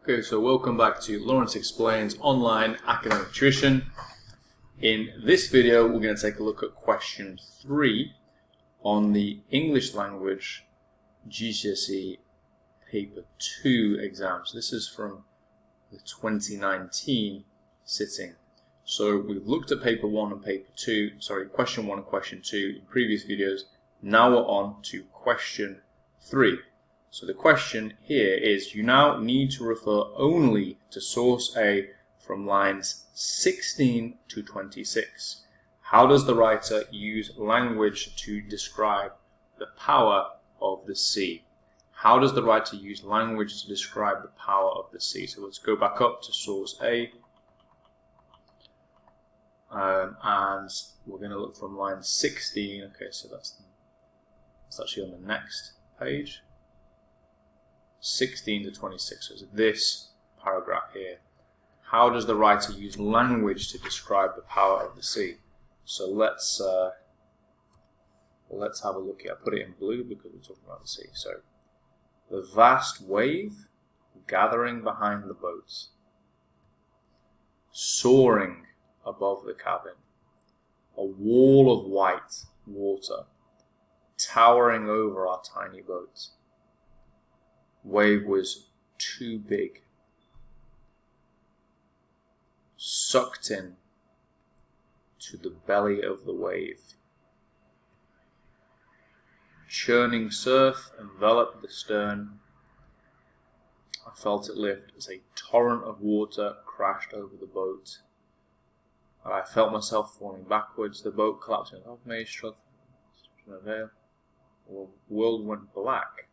Okay, so welcome back to Lawrence Explains Online Academic Tuition. In this video, we're going to take a look at question 3 on the English language GCSE paper 2 exams. This is from the 2019 sitting. So we've looked at paper 1 and question 1 and question 2 in previous videos. Now we're on to question 3. So the question here is, you now need to refer only to source A from lines 16 to 26. How does the writer use language to describe the power of the sea? How does the writer use language to describe the power of the sea? So let's go back up to source A. And we're going to look from line 16. Okay, so that's actually on the next page. 16 to 26, so it's this paragraph here. How does the writer use language to describe the power of the sea? So let's have a look here. I put it in blue because we're talking about the sea. So the vast wave gathering behind the boats, soaring above the cabin, a wall of white water towering over our tiny boat. Wave was too big, sucked in to the belly of the wave. Churning surf enveloped the stern. I felt it lift as a torrent of water crashed over the boat. I felt myself falling backwards. The boat collapsed above me, struck a veil. The world went black.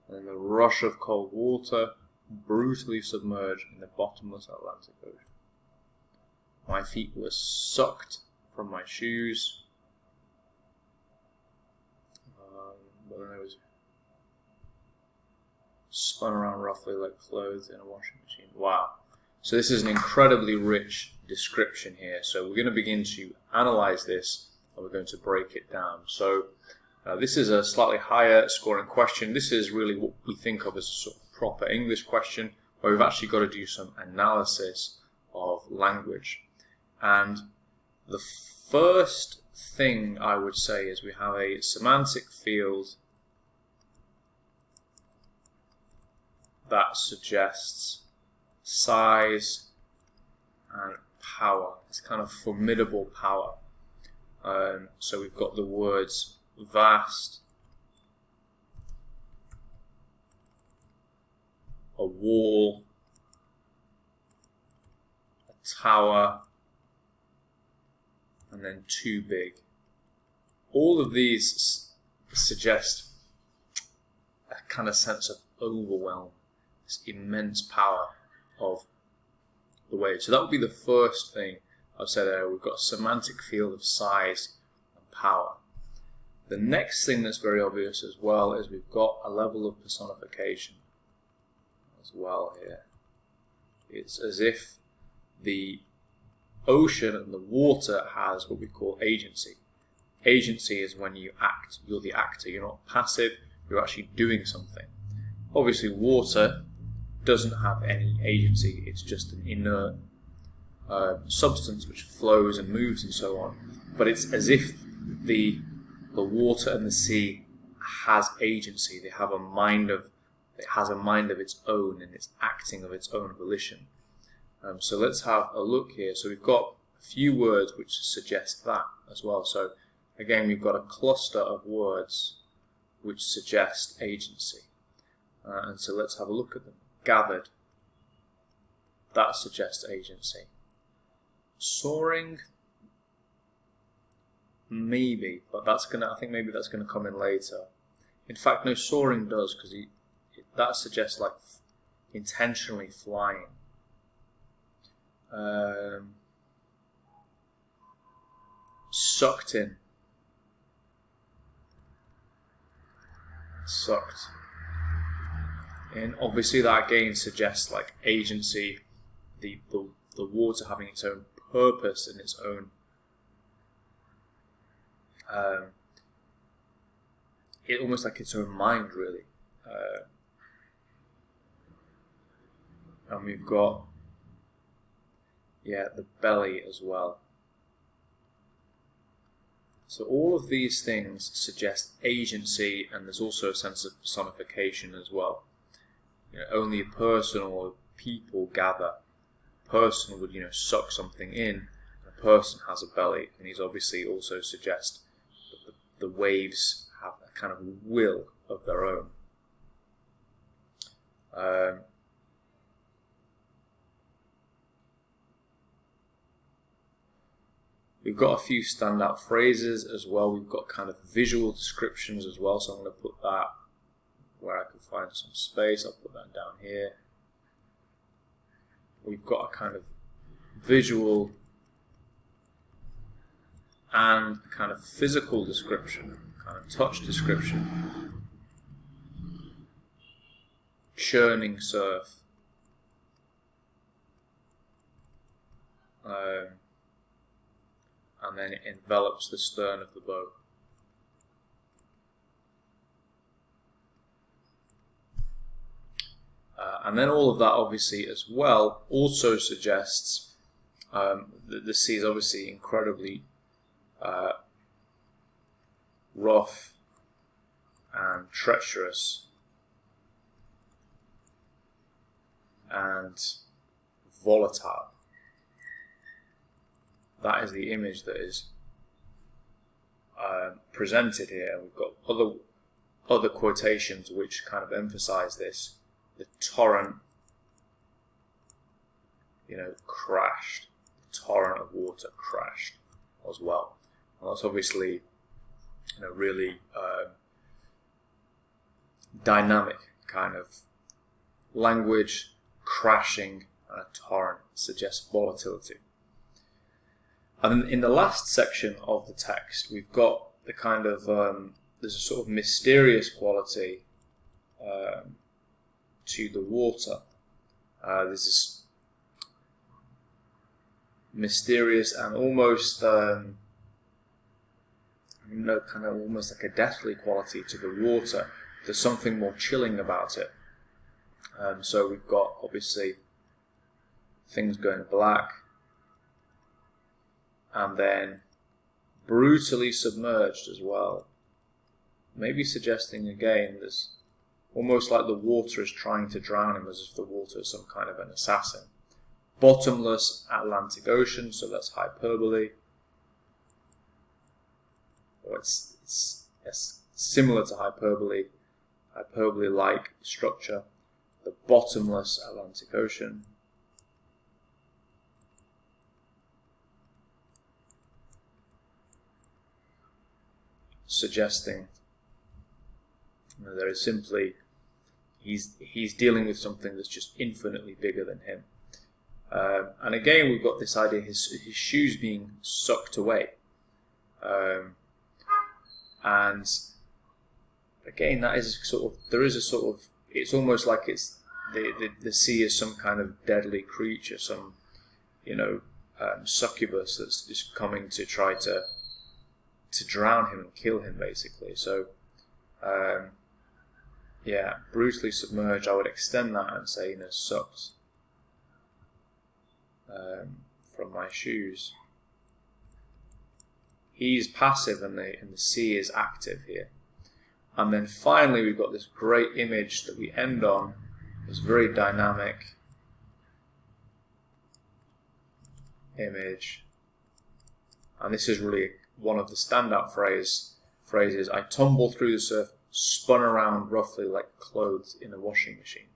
And the rush of cold water brutally submerged in the bottomless Atlantic Ocean. My feet were sucked from my shoes, but then I was spun around roughly like clothes in a washing machine. Wow. So this is an incredibly rich description here. So we're going to begin to analyze this, and we're going to break it down. So this is a slightly higher scoring question. This is really what we think of as a sort of proper English question, where we've actually got to do some analysis of language. And the first thing I would say is we have a semantic field that suggests size and power. It's kind of formidable power. So we've got the words vast, a wall, a tower, and then too big. All of these suggest a kind of sense of overwhelm, this immense power of the wave. So that would be the first thing I've said there. We've got a semantic field of size and power. The next thing that's very obvious as well is we've got a level of personification as well here. It's as if the ocean and the water has what we call agency. Agency is when you act. You're the actor. You're not passive. You're actually doing something. Obviously, water doesn't have any agency. It's just an inert substance which flows and moves and so on. But it's as if the water and the sea has agency. It has a mind of its own, and it's acting of its own volition. So let's have a look here. So we've got a few words which suggest that as well. So again, we've got a cluster of words which suggest agency. And so let's have a look at them. Gathered. That suggests agency. Soaring. Maybe, but I think maybe that's going to come in later. In fact, no, soaring does, because that suggests like intentionally flying. Sucked in. Sucked in. Obviously, that again suggests like agency, the water having its own purpose and its own it almost like its own mind, really. And we've got, the belly as well. So all of these things suggest agency, and there's also a sense of personification as well. Only a person or people gather. A person would, suck something in, and a person has a belly, and these obviously also suggest that the waves have a kind of will of their own. We've got a few standout phrases as well. We've got kind of visual descriptions as well. So I'm going to put that where I can find some space. I'll put that down here. We've got a kind of visual and kind of physical description, kind of touch description. Churning surf. And then it envelops the stern of the boat. And then all of that obviously as well also suggests that the sea is obviously incredibly rough and treacherous and volatile. That is the image that is presented here. We've got other quotations which kind of emphasize this. The torrent, crashed. The torrent of water crashed as well. And that's obviously, really dynamic kind of language. Crashing and a torrent suggests volatility. And then in the last section of the text, we've got the kind of, there's a sort of mysterious quality to the water. There's this mysterious and almost, kind of almost like a deathly quality to the water. There's something more chilling about it. So we've got, obviously, things going black, and then brutally submerged as well. Maybe suggesting again there's almost like the water is trying to drown him, as if the water is some kind of an assassin. Bottomless Atlantic Ocean, so that's hyperbole. Or it's similar to hyperbole-like structure. The bottomless Atlantic Ocean. Suggesting there is simply he's dealing with something that's just infinitely bigger than him. And again, we've got this idea his shoes being sucked away, and again that is it's almost like it's the sea is some kind of deadly creature, some succubus that's just coming to try to drown him and kill him, basically. So, brutally submerged. I would extend that and say, sucked from my shoes. He's passive, and the sea is active here. And then finally, we've got this great image that we end on. This very dynamic image, and this is really one of the standout phrases. I tumbled through the surf, spun around roughly like clothes in a washing machine.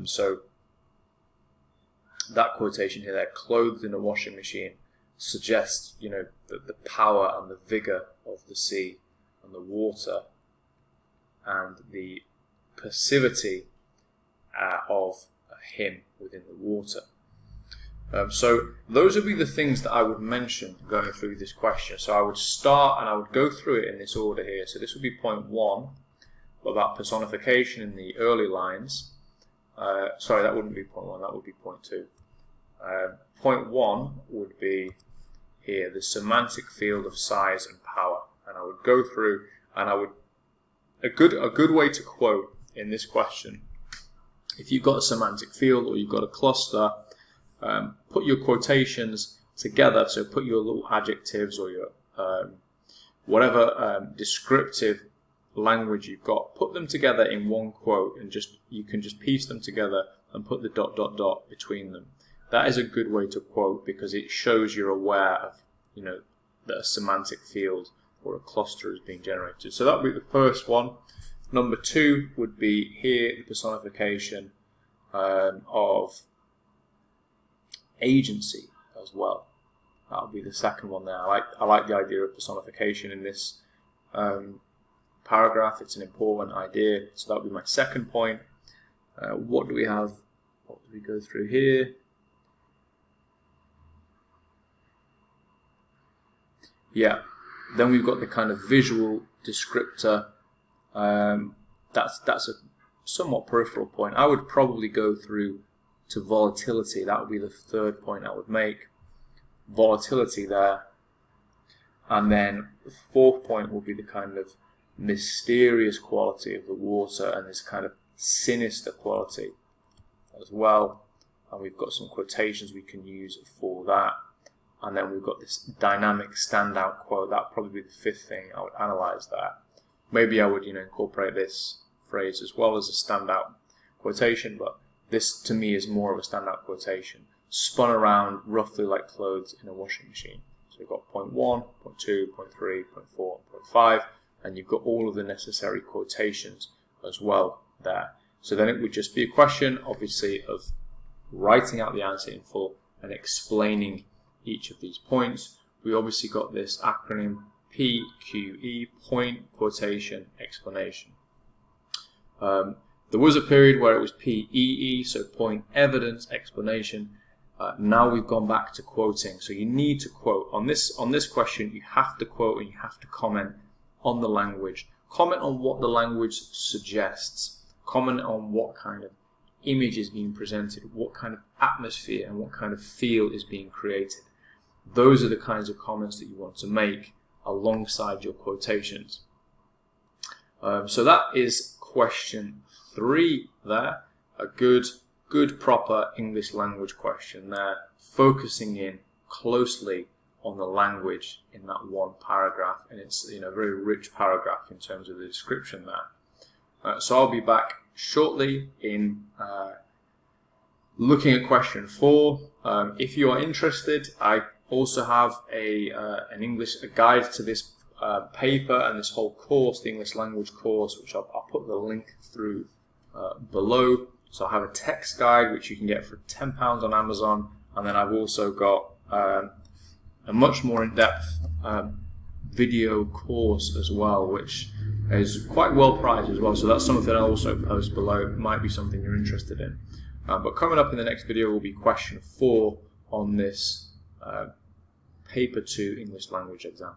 So that quotation here, there, clothed in a washing machine, suggests the power and the vigor of the sea and the water, and the passivity of him within the water. So those would be the things that I would mention going through this question. So I would start and I would go through it in this order here. So this would be point 1, about personification in the early lines. Sorry, that wouldn't be point 1, that would be point 2. Point 1 would be here, the semantic field of size and power. And I would go through and I would a good way to quote in this question, if you've got a semantic field or you've got a cluster, put your quotations together. So put your little adjectives or your whatever descriptive language you've got, put them together in one quote, and you can just piece them together and put the ... between them. That is a good way to quote, because it shows you're aware of, that a semantic field or a cluster is being generated. So that would be the first one. Number 2 would be here the personification of agency as well. That would be the second one there. I like the idea of personification in this paragraph. It's an important idea. So that would be my second point. What do we have? What do we go through here? Yeah. Then we've got the kind of visual descriptor. That's a somewhat peripheral point. I would probably go through to volatility. That would be the third point I would make. Volatility there. And then the fourth point will be the kind of mysterious quality of the water and this kind of sinister quality as well. And we've got some quotations we can use for that. And then we've got this dynamic standout quote. That would probably be the fifth thing I would analyze that. Maybe I would, incorporate this phrase as well as a standout quotation, but this to me is more of a standout quotation, spun around roughly like clothes in a washing machine. So you've got point 1, point 2, point 3, point 4, point 5, and you've got all of the necessary quotations as well there. So then it would just be a question, obviously, of writing out the answer in full and explaining each of these points. We obviously got this acronym PQE, point, quotation, explanation. There was a period where it was PEE, so point, evidence, explanation. Now we've gone back to quoting. So you need to quote. On this question, you have to quote and you have to comment on the language. Comment on what the language suggests. Comment on what kind of image is being presented, what kind of atmosphere and what kind of feel is being created. Those are the kinds of comments that you want to make alongside your quotations. So that is question 3 there. A good proper English language question there, focusing in closely on the language in that one paragraph, and it's a very rich paragraph in terms of the description there. So I'll be back shortly in looking at question 4. If you are interested, I also have a guide to this paper and this whole course, the English language course, which I'll put the link through below. So I have a text guide which you can get for £10 on Amazon, and then I've also got a much more in-depth video course as well, which is quite well priced as well. So that's something I'll also post below. It might be something you're interested in. But coming up in the next video will be question 4 on this paper 2 English language exam.